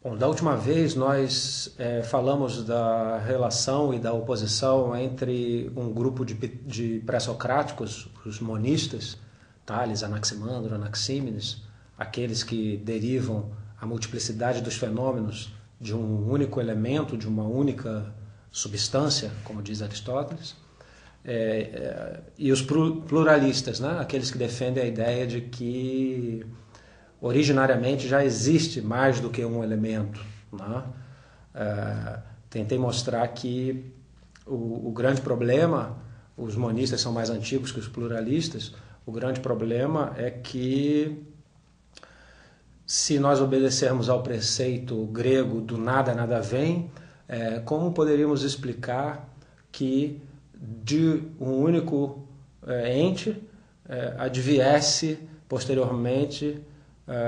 Bom, da última vez nós falamos da relação e da oposição entre um grupo de pré-socráticos, os monistas, Tales, Anaximandro, Anaxímenes, aqueles que derivam a multiplicidade dos fenômenos de um único elemento, de uma única substância, como diz Aristóteles, e os pluralistas, né? Aqueles que defendem a ideia de que originariamente já existe mais do que um elemento, né? Tentei mostrar que o grande problema, os monistas são mais antigos que os pluralistas, o grande problema é que se nós obedecermos ao preceito grego do nada, nada vem, como poderíamos explicar que de um único ente adviesse posteriormente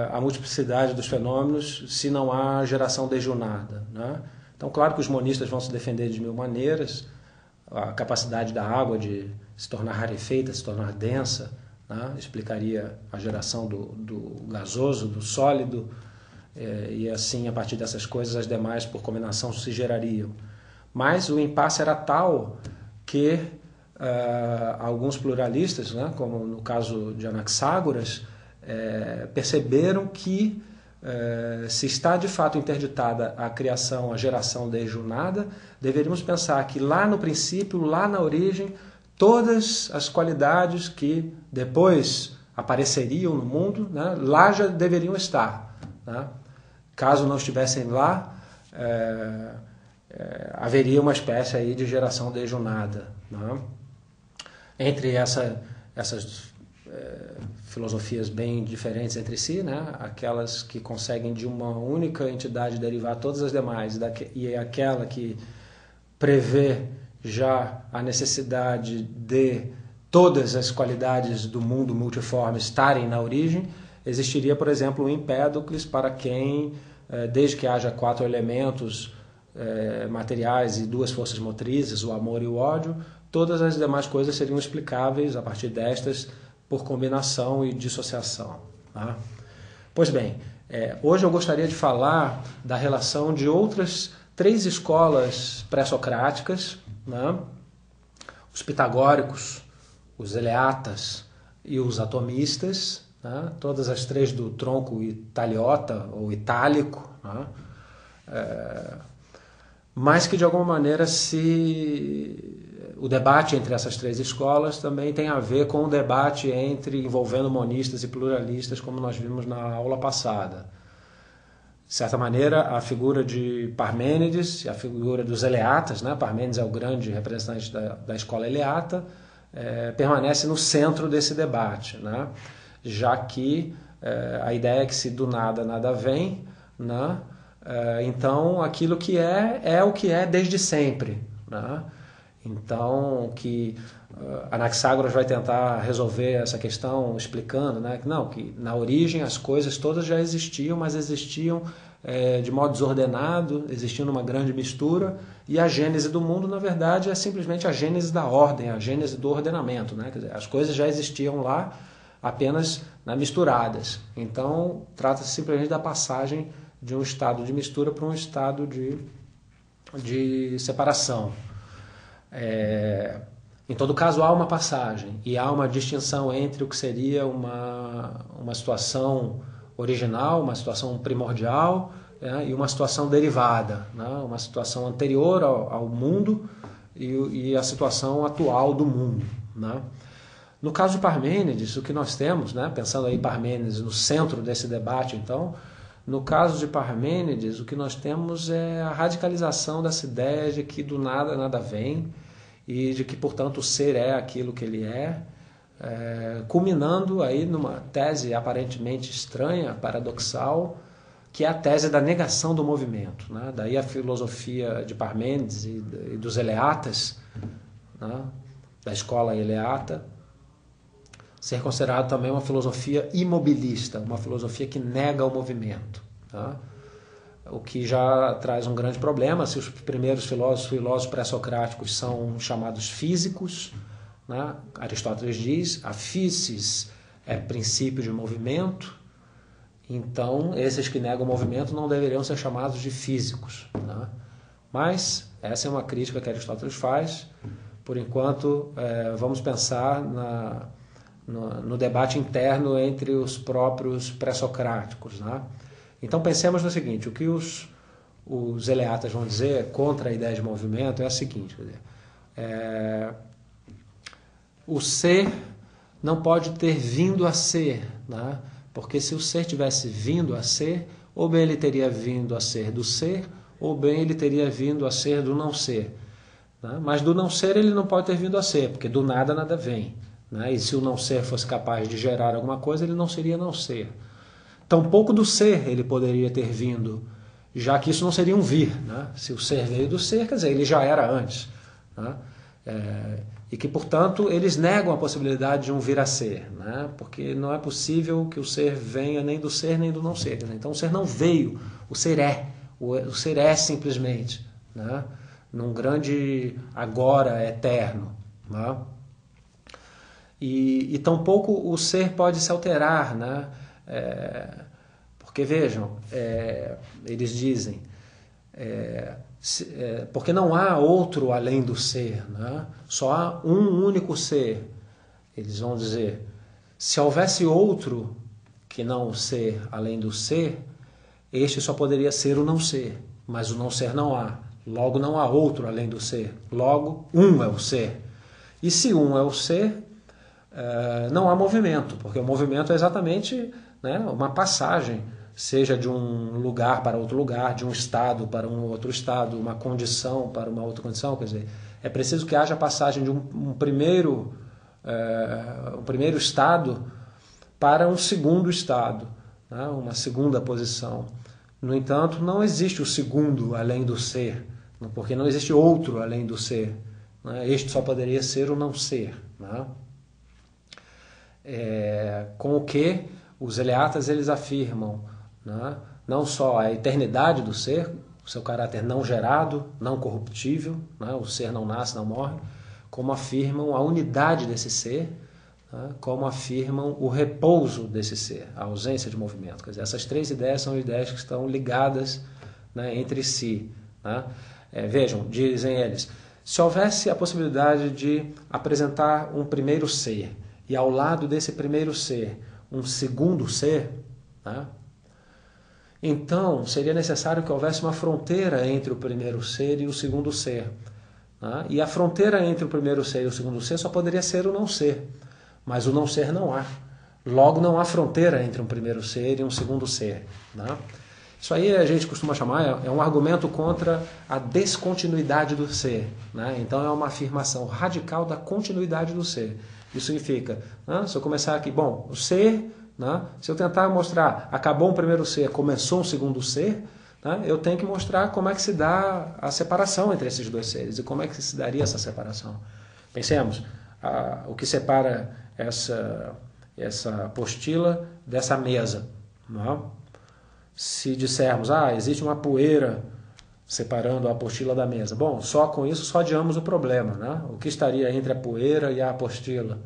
a multiplicidade dos fenômenos se não há geração desjunada, né? Então, claro que os monistas vão se defender de mil maneiras, a capacidade da água de se tornar rarefeita, se tornar densa, né? Explicaria a geração do gasoso, do sólido, e assim, a partir dessas coisas, as demais, por combinação, se gerariam. Mas o impasse era tal que alguns pluralistas, né, como no caso de Anaxágoras, perceberam que se está de fato interditada a criação, a geração desjunada, deveríamos pensar que lá no princípio, lá na origem, todas as qualidades que depois apareceriam no mundo, né, lá já deveriam estar, né? Caso não estivessem lá, haveria uma espécie aí de geração desjunada, né? Entre essas filosofias bem diferentes entre si, né? Aquelas que conseguem de uma única entidade derivar todas as demais, e aquela que prevê já a necessidade de todas as qualidades do mundo multiforme estarem na origem, existiria, por exemplo, o Empédocles, para quem, desde que haja 4 elementos materiais e 2 forças motrizes, o amor e o ódio, todas as demais coisas seriam explicáveis a partir destas por combinação e dissociação, tá? Pois bem, hoje eu gostaria de falar da relação de outras 3 escolas pré-socráticas, né? Os pitagóricos, os eleatas e os atomistas, né? Todas as 3 do tronco italiota ou itálico, né? Mas que de alguma maneira o debate entre essas 3 escolas também tem a ver com o debate envolvendo monistas e pluralistas, como nós vimos na aula passada. De certa maneira, a figura de Parmênides e a figura dos eleatas, né? Parmênides é o grande representante da escola eleata, permanece no centro desse debate, né? Já que a ideia é que se do nada, nada vem, né? Então aquilo que é o que é desde sempre, né? Então, que Anaxágoras vai tentar resolver essa questão explicando, né, que na origem as coisas todas já existiam, mas existiam de modo desordenado, existindo uma grande mistura, e a gênese do mundo, na verdade, é simplesmente a gênese da ordem, a gênese do ordenamento, né? Quer dizer, as coisas já existiam lá, apenas misturadas. Então, trata-se simplesmente da passagem de um estado de mistura para um estado de separação. Em todo caso, há uma passagem e há uma distinção entre o que seria uma situação original, uma situação primordial, e uma situação derivada, né? Uma situação anterior ao mundo e a situação atual do mundo, né? No caso de Parmênides, o que nós temos, né, pensando aí Parmênides no centro desse debate, então, no caso de Parmênides, o que nós temos é a radicalização dessa ideia de que do nada, nada vem, e de que, portanto, o ser é aquilo que ele culminando aí numa tese aparentemente estranha, paradoxal, que é a tese da negação do movimento, né? Daí a filosofia de Parmênides e dos eleatas, né, da escola eleata, ser considerado também uma filosofia imobilista, uma filosofia que nega o movimento, tá? O que já traz um grande problema. Se os primeiros filósofos pré-socráticos são chamados físicos, né? Aristóteles diz, a physis é princípio de movimento, Então, esses que negam o movimento não deveriam ser chamados de físicos, né? Mas essa é uma crítica que Aristóteles faz. Por enquanto, vamos pensar no debate interno entre os próprios pré-socráticos, né? Então, pensemos no seguinte: o que os eleatas vão dizer contra a ideia de movimento é o seguinte: quer dizer, o ser não pode ter vindo a ser, né? Porque se o ser tivesse vindo a ser, ou bem ele teria vindo a ser do ser, ou bem ele teria vindo a ser do não ser, né? Mas do não ser ele não pode ter vindo a ser, porque do nada nada vem, né? E se o não ser fosse capaz de gerar alguma coisa, ele não seria não ser. Tampouco do ser ele poderia ter vindo, já que isso não seria um vir, né? Se o ser veio do ser, quer dizer, ele já era antes, né? E que, portanto, eles negam a possibilidade de um vir a ser, né? Porque não é possível que o ser venha nem do ser nem do não ser. Então o ser não veio, o ser é. O ser é simplesmente, né? Num grande agora eterno, né? E tampouco o ser pode se alterar, né? Porque vejam, eles dizem, porque não há outro além do ser, né? Só há um único ser. Eles vão dizer, se houvesse outro que não o ser além do ser, este só poderia ser o não ser, mas o não ser não há. Logo não há outro além do ser. Logo, um é o ser. E se um é o ser, não há movimento, porque o movimento é exatamente, né, uma passagem, seja de um lugar para outro lugar, de um estado para um outro estado, uma condição para uma outra condição. Quer dizer, é preciso que haja passagem de um primeiro estado para um segundo estado, né, uma segunda posição. No entanto, não existe o segundo além do ser, porque não existe outro além do ser, né? Este só poderia ser o não ser, né? Com o que os eleatas eles afirmam, né, não só a eternidade do ser, o seu caráter não gerado, não corruptível, né, o ser não nasce, não morre, como afirmam a unidade desse ser, né, como afirmam o repouso desse ser, a ausência de movimento. Quer dizer, essas três ideias são ideias que estão ligadas, né, entre si, né? Vejam, dizem eles, se houvesse a possibilidade de apresentar um primeiro ser, e ao lado desse primeiro ser, um segundo ser, né, então seria necessário que houvesse uma fronteira entre o primeiro ser e o segundo ser, né? E a fronteira entre o primeiro ser e o segundo ser só poderia ser o não ser, mas o não ser não há. Logo não há fronteira entre um primeiro ser e um segundo ser, né? Isso aí a gente costuma chamar, é um argumento contra a descontinuidade do ser, né? Então é uma afirmação radical da continuidade do ser. Isso significa, né, se eu começar aqui, bom, o ser, né, se eu tentar mostrar, acabou um primeiro ser, começou um segundo ser, né, eu tenho que mostrar como é que se dá a separação entre esses dois seres e como é que se daria essa separação. Pensemos, o que separa essa apostila dessa mesa, né? Se dissermos, existe uma poeira separando a apostila da mesa. Bom, só com isso só adiamos o problema, né? O que estaria entre a poeira e a apostila?